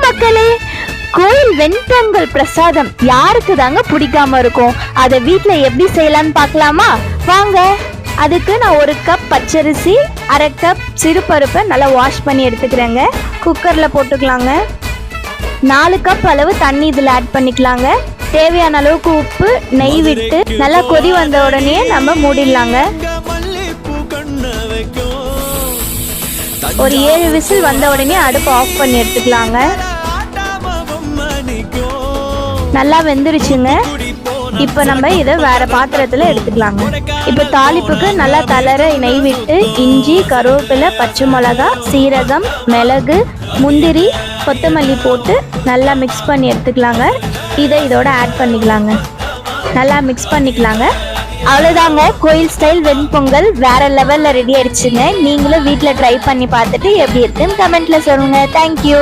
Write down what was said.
மக்களே, கோயில் வெண்பொங்கல் பிரசாதம் யாருக்கு தாங்க பிடிக்காம இருக்கும். அதை வீட்டில் எப்படி செய்யலான்னு பார்க்கலாமா? வாங்க. அதுக்கு நான் 1 கப் பச்சரிசி, 1/2 கப் சிறுபருப்பை நல்லா வாஷ் பண்ணி எடுத்துக்கிறேங்க. குக்கரில் போட்டுக்கலாங்க. 4 கப் அளவு தண்ணி இதில் ஆட் பண்ணிக்கலாங்க. தேவையான அளவுக்கு உப்பு, நெய் விட்டு நல்லா கொதி வந்த உடனே நம்ம மூடிடலாங்க. ஒரு 7 விசில் வந்த உடனே அடுப்பு ஆஃப் பண்ணி எடுத்துக்கலாங்க. நல்லா வெந்துருச்சுங்க. இப்போ நம்ம இதை வேற பாத்திரத்தில் எடுத்துக்கலாங்க. இப்போ தாளிப்புக்கு நல்லா தளர நெய் விட்டு இஞ்சி, கருவேப்பிலை, பச்சை மிளகா, சீரகம், மிளகு, முந்திரி, கொத்தமல்லி போட்டு நல்லா மிக்ஸ் பண்ணி எடுத்துக்கலாங்க. இதை இதோட ஆட் பண்ணிக்கலாங்க. நல்லா மிக்ஸ் பண்ணிக்கலாங்க. அவ்வளோதாங்க, கோயில் ஸ்டைல் வெண்பொங்கல் வேற லெவலில் ரெடி ஆயிடுச்சுங்க. நீங்களும் வீட்டில் ட்ரை பண்ணி பார்த்துட்டு எப்படி இருக்குன்னு கமெண்ட்ல சொல்லுங்க. தேங்க்யூ.